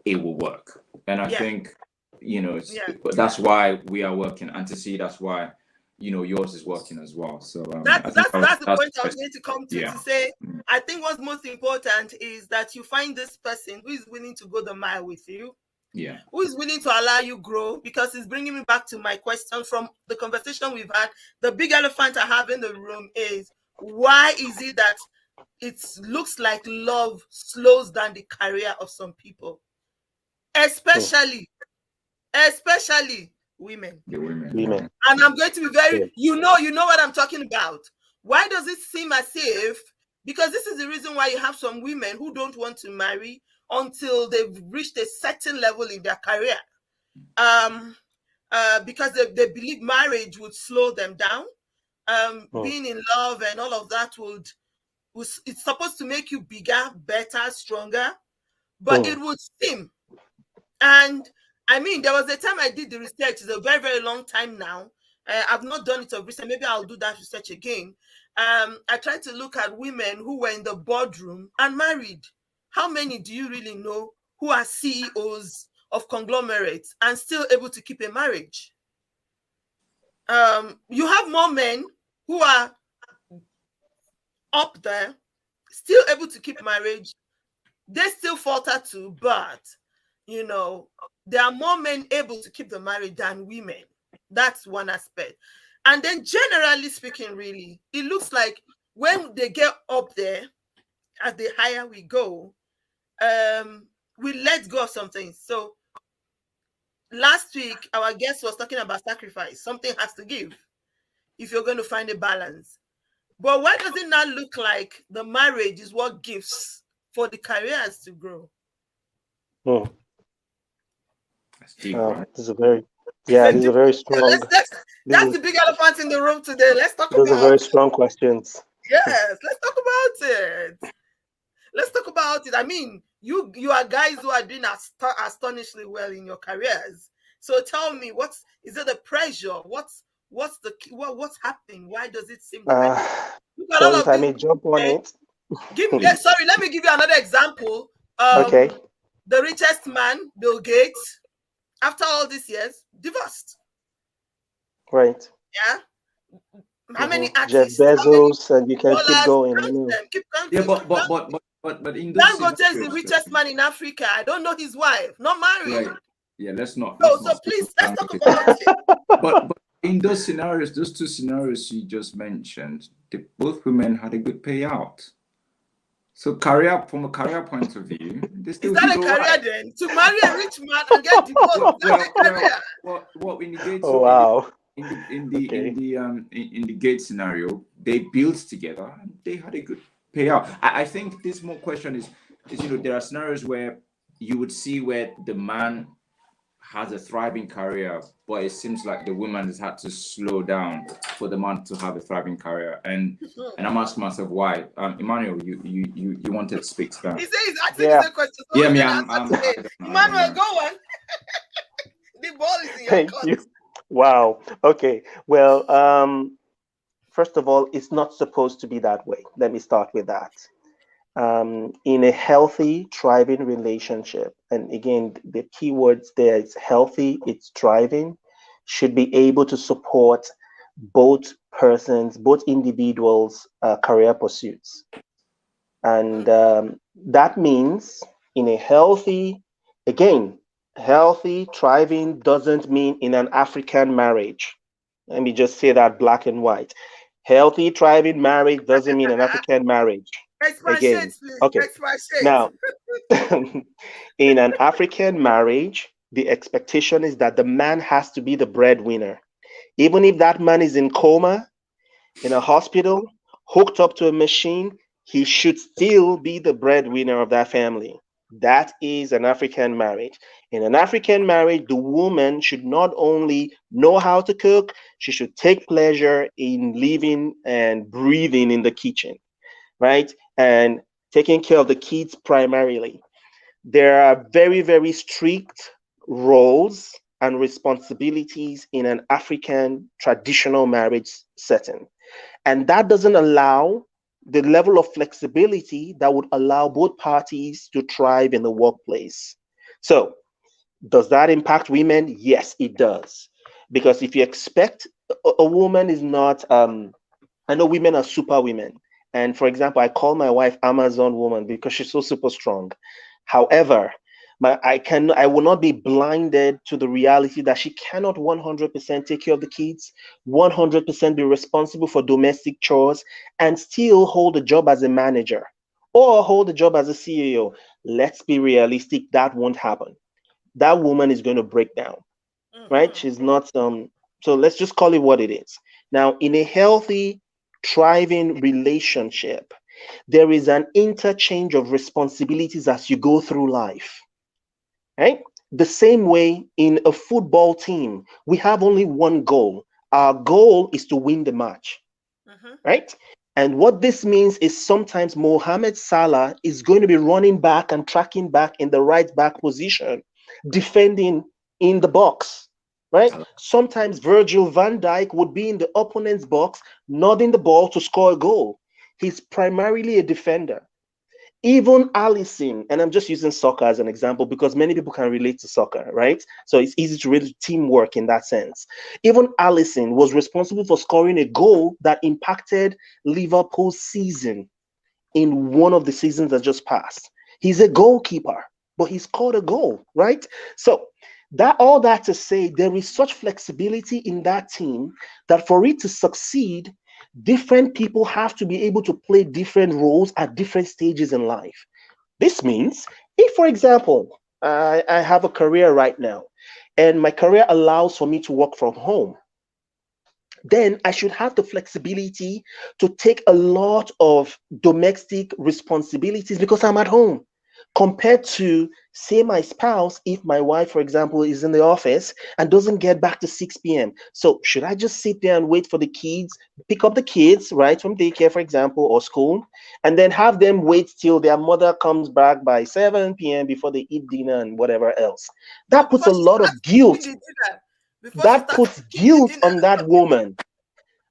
it will work. And I Yeah, think yeah. that's why we are working, and to see that's why yours is working as well. So I That's think that's that's the that's point I the was best. going to come to Yeah. say. Mm. I think what's most important is that you find this person who is willing to go the mile with you, Yeah. who is willing to allow you grow, because it's bringing me back to my question from the conversation we've had. The big elephant I have in the room is, why is it that it looks like love slows down the career of some people, Hmm. especially especially women? The women. Women. And I'm going to be very, Yeah. you know what I'm talking about. Why does it seem as if, because this is the reason why you have some women who don't want to marry until they've reached a certain level in their career. Um, because they believe marriage would slow them down. Hmm. Being in love and all of that it's supposed to make you bigger, better, stronger, but Hmm. it would seem, and I mean, there was a time I did the research. It's a very, very long time now. I've not done it of recent. Maybe I'll do that research again. I tried to look at women who were in the boardroom and married. How many do you really know who are CEOs of conglomerates and still able to keep a marriage. You have more men who are up there, still able to keep marriage. They still falter too, but there are more men able to keep the marriage than women. That's one aspect. And then generally speaking, really, it looks like when they get up there, as the higher we go, we let go of something. So last week, our guest was talking about sacrifice. Something has to give if you're going to find a balance. But why does it not look like the marriage is what gives for the careers to grow? Hmm. That's deep, right? This is a very, It's yeah, a this is a deep very question. strong, this That's is the big elephant in the room today. Let's talk those are about very it. strong questions. Yes, let's talk about it. Let's talk about it. I mean, you are guys who are doing astonishingly well in your careers. So tell me, is it the pressure? What's happening? Why does it seem like Uh, this? Look at so all if of I these may jump on men. it, Sorry, let me give you another example. okay, The richest man, Bill Gates, after all these years, divorced. right. Yeah. How many Jeff artists? How many Bezos, and you can keep dollars? going. I Count know. them. Keep Yeah, counting. but Keep but counting. but but but in those Dangote is the scenarios, richest man in Africa. I don't know his wife. Not married. right? Yeah, let's not So, let's so not spend please, let's time talk with it. about it. But in those scenarios, those two scenarios you just mentioned, both women had a good payout. So career from a career point of view, they Is still that did a all career right. then? To marry a rich man and get divorced, Well, is that well, a well, career? what in the Gates Oh wow. in Okay. the in the Gates scenario, they built together and they had a good payout. I think this more question is there are scenarios where you would see where the man has a thriving career, but it seems like the woman has had to slow down for the man to have a thriving career. And I'm asking myself why. Emmanuel, you wanted to speak to that. He says he's asking the Yeah. same question. So Yeah, who's me, going to answer I today? don't Emmanuel, know. go on. The ball is in your Thank court. you. Wow. Okay. Well, first of all, it's not supposed to be that way. Let me start with that. In a healthy, thriving relationship, and again, the key words there is healthy, it's thriving, should be able to support both persons, both individuals' career pursuits. And that means in a healthy, again, healthy, thriving doesn't mean in an African marriage. Let me just say that black and white. Healthy, thriving marriage doesn't mean an African marriage. Again, Expatiate, please. okay. Expatiate. Now, in an African marriage, the expectation is that the man has to be the breadwinner. Even if that man is in coma, in a hospital, hooked up to a machine, he should still be the breadwinner of that family. That is an African marriage. In an African marriage, the woman should not only know how to cook, she should take pleasure in living and breathing in the kitchen, right? And taking care of the kids primarily. There are very, very strict roles and responsibilities in an African traditional marriage setting. And that doesn't allow the level of flexibility that would allow both parties to thrive in the workplace. So, does that impact women? Yes, it does. Because if you expect a woman is not, I know women are super women. And for example, I call my wife Amazon woman because she's so super strong. However, I will not be blinded to the reality that she cannot 100% take care of the kids, 100% be responsible for domestic chores, and still hold a job as a manager or hold a job as a CEO. Let's be realistic, that won't happen. That woman is going to break down, right? Mm-hmm. She's not so let's just call it what it is. Now, in a healthy, thriving relationship, there is an interchange of responsibilities as you go through life, right? The same way in a football team, we have only one goal. Our goal is to win the match, Mm-hmm. right? And what this means is sometimes Mohamed Salah is going to be running back and tracking back in the right back position, defending in the box, right? Sometimes Virgil van Dijk would be in the opponent's box, nodding the ball to score a goal. He's primarily a defender. Even Allison, and I'm just using soccer as an example because many people can relate to soccer, right? So it's easy to relate to teamwork in that sense. Even Allison was responsible for scoring a goal that impacted Liverpool's season in one of the seasons that just passed. He's a goalkeeper, but he scored a goal, right? So that all that to say, there is such flexibility in that team that for it to succeed, different people have to be able to play different roles at different stages in life. This means, if, for example, I have a career right now, and my career allows for me to work from home, then I should have the flexibility to take a lot of domestic responsibilities because I'm at home. Compared to, say, my spouse, if my wife, for example, is in the office and doesn't get back to 6 p.m. So, should I just sit there and wait for the kids, pick up the kids, right, from daycare, for example, or school, and then have them wait till their mother comes back by 7 p.m. before they eat dinner and whatever else? Or That puts before a she lot starts of cooking guilt. the dinner. Before she That starts puts cooking the guilt dinner. on that woman,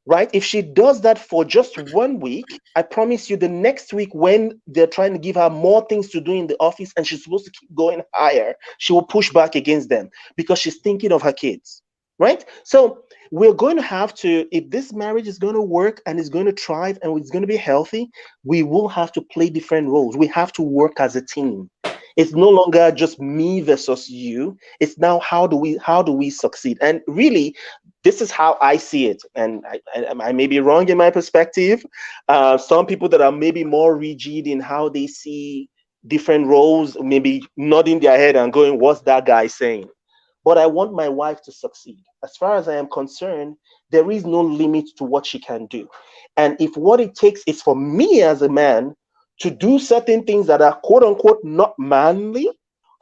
right? If she does that for just 1 week, I promise you the next week, when they're trying to give her more things to do in the office and she's supposed to keep going higher, she will push back against them because she's thinking of her kids, right? So we're going to have to, if this marriage is going to work and is going to thrive and it's going to be healthy, we will have to play different roles. We have to work as a team. It's no longer just me versus you. It's now how do we succeed? And really, this is how I see it, and I may be wrong in my perspective. Some people that are maybe more rigid in how they see different roles, maybe nodding their head and going, "What's that guy saying?" But I want my wife to succeed. As far as I am concerned, there is no limit to what she can do. And if what it takes is for me as a man to do certain things that are quote unquote not manly,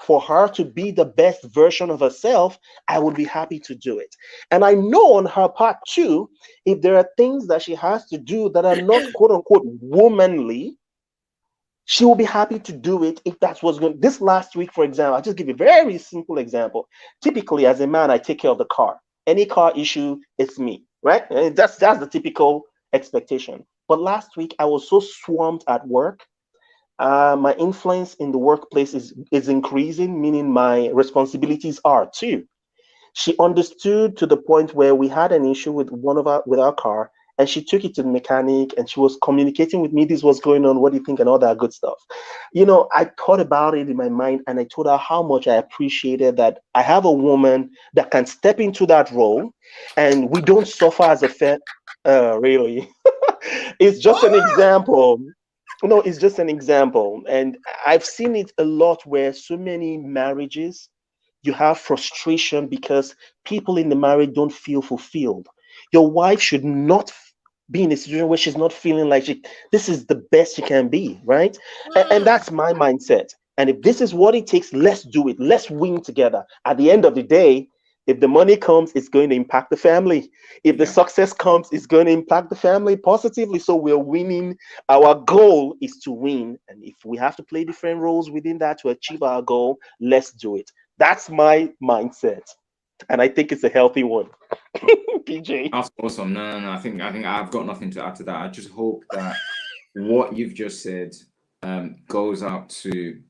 for her to be the best version of herself, I would be happy to do it. And I know on her part too, if there are things that she has to do that are not quote unquote womanly, she will be happy to do it if that's what's going. This last week, for example, I'll just give you a very simple example. Typically, as a man, I take care of the car. Any car issue, it's me, right? And that's the typical expectation. But last week, I was so swamped at work. My influence in the workplace is increasing, meaning my responsibilities are too. She understood to the point where we had an issue with our car, and she took it to the mechanic, and she was communicating with me, this was going on, what do you think, and all that good stuff. I thought about it in my mind, and I told her how much I appreciated that I have a woman that can step into that role, and we don't suffer as a really. It's just an Oh, example. No, it's just an example, and I've seen it a lot where so many marriages, you have frustration because people in the marriage don't feel fulfilled. Your wife should not be in a situation where she's not feeling like this is the best she can be, right? And mm, that's my mindset. And if this is what it takes, let's do it. Let's win together. At the end of the day, if the money comes, it's going to impact the family. If the Yeah. success comes, it's going to impact the family positively. So we're winning. Our goal is to win. And if we have to play different roles within that to achieve our goal, let's do it. That's my mindset, and I think it's a healthy one. PJ. That's awesome. No, no, no. I think I've got nothing to add to that. I just hope that what you've just said goes out to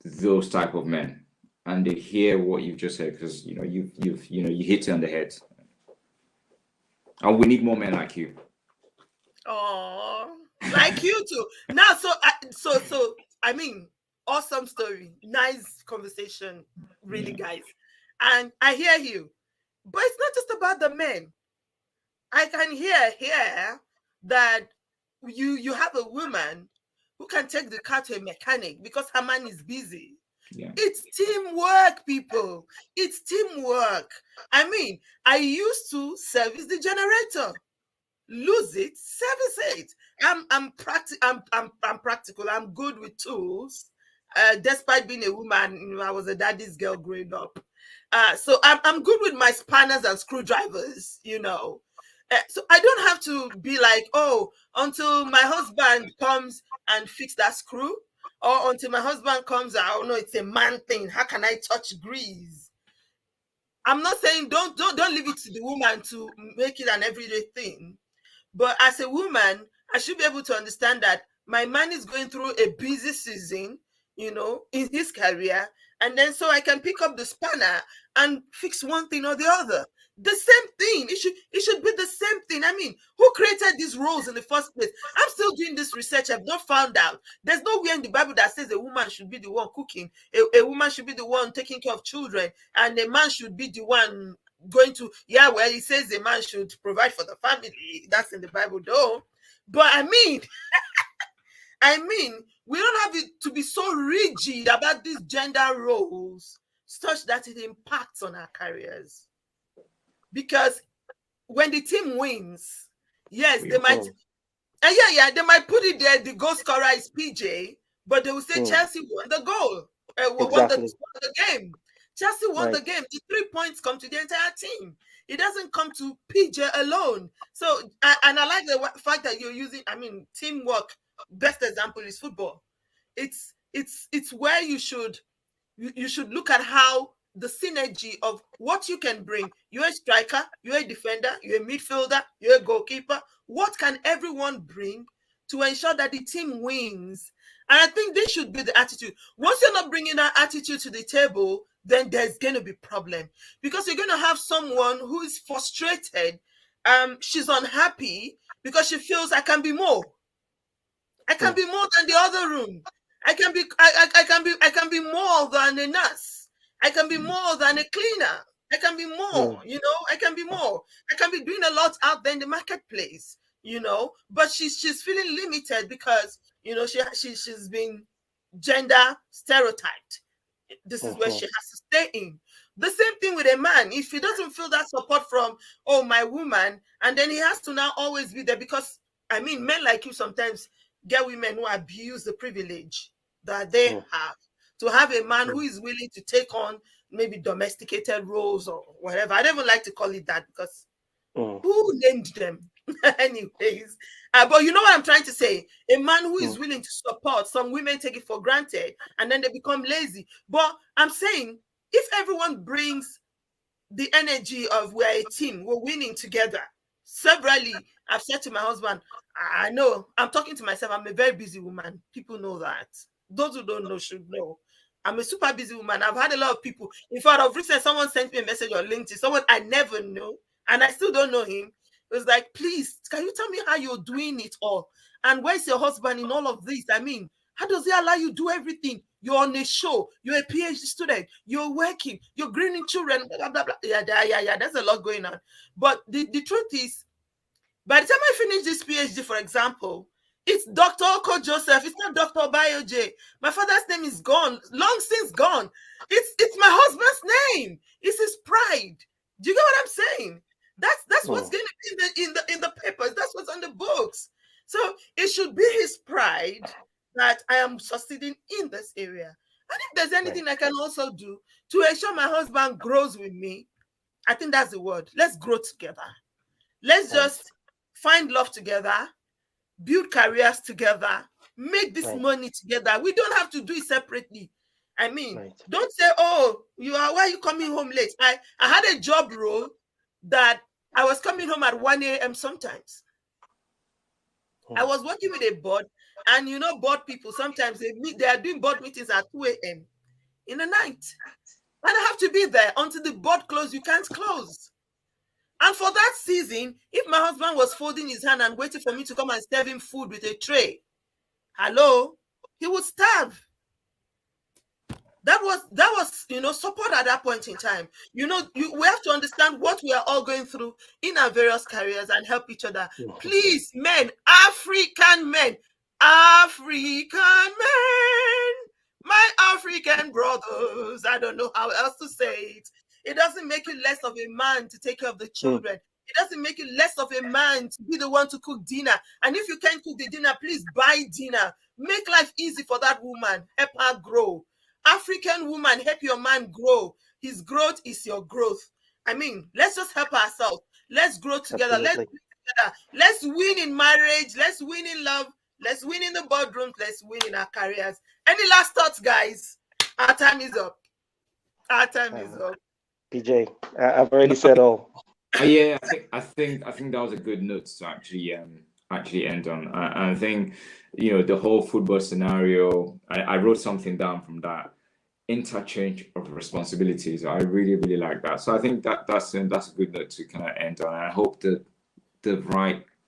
those type of men, and they hear what you've just said, because you hit it on the head, and we need more men like you. oh, like you too. Now, I mean, awesome story, nice conversation, really, Yeah, guys. And I hear you, but it's not just about the men. I can hear here that you have a woman who can take the car to a mechanic because her man is busy. yeah, It's teamwork, people. It's teamwork. I mean, I used to service the generator. Lose it, service it. I'm practical. I'm good with tools. Despite being a woman, I was a daddy's girl growing up. So I'm good with my spanners and screwdrivers. So I don't have to be like, oh, until my husband comes and fix that screw, or until my husband comes, oh no, it's a man thing. How can I touch grease? I'm not saying don't leave it to the woman to make it an everyday thing, but as a woman, I should be able to understand that My man is going through a busy season, in his career, and then so I can pick up the spanner and fix one thing or the other. The same thing. It should be the same thing. I mean, who created these roles in the first place? I'm still doing this research. I've not found out. There's nowhere in the Bible that says a woman should be the one cooking, a woman should be the one taking care of children, and a man should be the one going to, yeah, well, it says a man should provide for the family. That's in the Bible, though. But I mean, we don't have it to be so rigid about these gender roles such that it impacts on our careers. Because when the team wins, yes, We they might, Mm. they might put it there. The goal scorer is PJ, but they will say Mm. Chelsea won the goal, Exactly. won the game. Chelsea won the Right. game. The 3 points come to the entire team. It doesn't come to PJ alone. So, and I like the fact that you're using. I mean, teamwork. Best example is football. It's where you should look at how the synergy of what you can bring. You're a striker, you're a defender, you're a midfielder, you're a goalkeeper. What can everyone bring to ensure that the team wins? And I think this should be the attitude. Once you're not bringing that attitude to the table, then there's going to be problem, because you're going to have someone who is frustrated. She's unhappy because she feels I can be more. I can Mm. be more than the other room. I can be more than a nurse. I can be more than a cleaner. I can be more, Mm. I can be more. I can be doing a lot out there in the marketplace. But she's feeling limited because she's been gender stereotyped. This is where Mhm. she has to stay in. The same thing with a man. If he doesn't feel that support from, oh, my woman, and then he has to now always be there, because I mean, men like you sometimes get women who abuse the privilege that they Mm. have, to have a man who Mm. is willing to take on maybe domesticated roles or whatever. I don't even like to call it that, because Mm. who named them? Anyways, but you know what I'm trying to say? A man who is Mm. willing to support. Some women take it for granted and then they become lazy. But I'm saying, if everyone brings the energy of we're a team, we're winning together. Severally, I've said to my husband, I know, I'm talking to myself, I'm a very busy woman. People know that. Those who don't know should know. I'm a super busy woman. I've had a lot of people. In fact, of recent, someone sent me a message on LinkedIn, someone I never know, and I still don't know him. It was like, please, can you tell me how you're doing it all? And where's your husband in all of this? I mean, how does he allow you to do everything? You're on a show, you're a PhD student, you're working, you're grooming children, blah, blah, blah. Yeah. There's a lot going on. But the truth is, by the time I finish this PhD, for example, it's Dr. Oko Joseph. It's not Dr. Bayo J. My father's name is gone, long since gone. It's my husband's name. It's his pride. Do you get what I'm saying? That's what's Mm. going to be in the papers. That's what's on the books. So it should be his pride that I am succeeding in this area. And if there's Right. anything I can also do to ensure my husband grows with me, I think that's the word. Let's grow together. Let's Right. just find love together, build careers together, make this Right. money together. We don't have to do it separately. I mean, Right. don't say, "Oh, why are you coming home late?" I had a job role that I was coming home at 1 a.m. sometimes. I Mm. was working with a board, and board people sometimes they are doing board meetings at 2 a.m. in the night. And I have to be there until the board closes. You can't close. And for that season, if my husband was folding his hand and waiting for me to come and serve him food with a tray, hello, he would starve. That was support at that point in time. We have to understand what we are all going through in our various careers and help each other. Mhm. Please, men, African men, African men, my African brothers. I don't know how else to say it. It doesn't make you less of a man to take care of the Mm. children. It doesn't make you less of a man to be the one to cook dinner. And if you can't cook the dinner, please buy dinner. Make life easy for that woman. Help her grow. African woman, help your man grow. His growth is your growth. I mean, let's just help ourselves. Let's grow together. Let's Absolutely. win together. Let's win in marriage. Let's win in love. Let's win in the boardrooms. Let's win in our careers. Any last thoughts, guys? Our time is up. Our time is up. PJ, I've already said all. Yeah, I think that was a good note to actually actually end on. And I think, the whole football scenario, I wrote something down from that interchange of responsibilities. I really, really like that. So I think that's a good note to kind of end on. And I hope that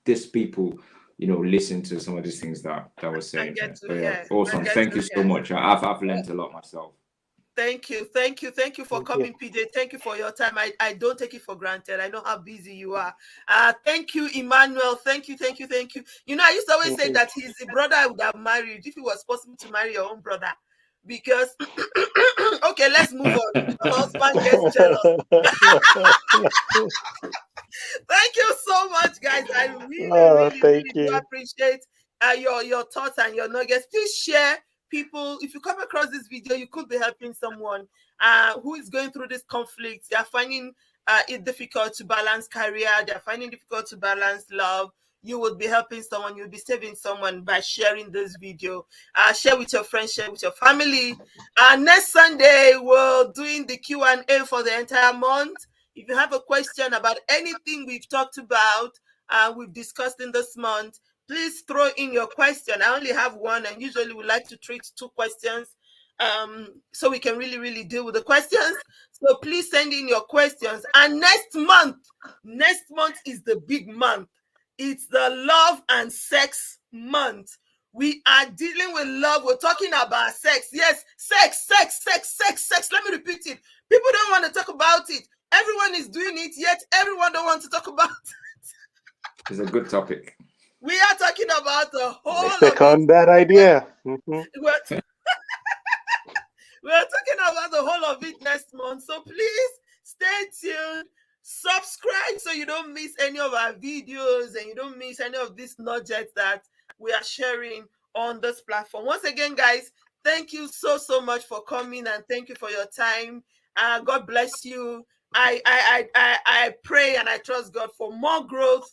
these people, listen to some of these things that we're And saying get here. to So yeah, hear. And awesome. get Thank to you so hear. much. I've learned a lot myself. Thank you. Thank you for Thank you. coming, PJ. Thank you for your time. I don't take it for granted. I know how busy you are. Thank you, Emmanuel. Thank you. I used to always Thank say you. that he's the brother I would have married if it was possible to marry your own brother. Because okay, let's move on. Your husband gets jealous. Thank you so much, guys. I really, Oh, really, thank really do you. appreciate your thoughts and your nuggets. Please share, people. If you come across this video, you could be helping someone who is going through this conflict. They are finding it difficult to balance career. They are finding it difficult to balance love. You would be helping someone. You'll be saving someone by sharing this video. Share with your friends. Share with your family. Next Sunday, we're doing the Q&A for the entire month. If you have a question about anything we've talked about, we've discussed in this month, please throw in your question. I only have one, and usually we like to treat two questions so we can really, really deal with the questions. So please send in your questions. And next month is the big month. It's the love and sex month. We are dealing with love. We're talking about sex. Yes, sex. Let me repeat it. People don't want to talk about it. Everyone is doing it, yet everyone don't want to talk about it. It's a good topic. We are talking about the I whole of it. second that idea. Mhm. We're, we're talking about the whole of it next month. So please stay tuned. Subscribe so you don't miss any of our videos and you don't miss any of these nuggets that we are sharing on this platform. Once again, guys, thank you so much for coming and thank you for your time. God bless you. I pray and I trust God for more growth,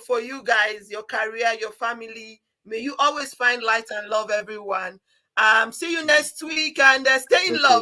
for you guys, your career, your family. May you always find light and love everyone. See you next week and stay in Thank love. you.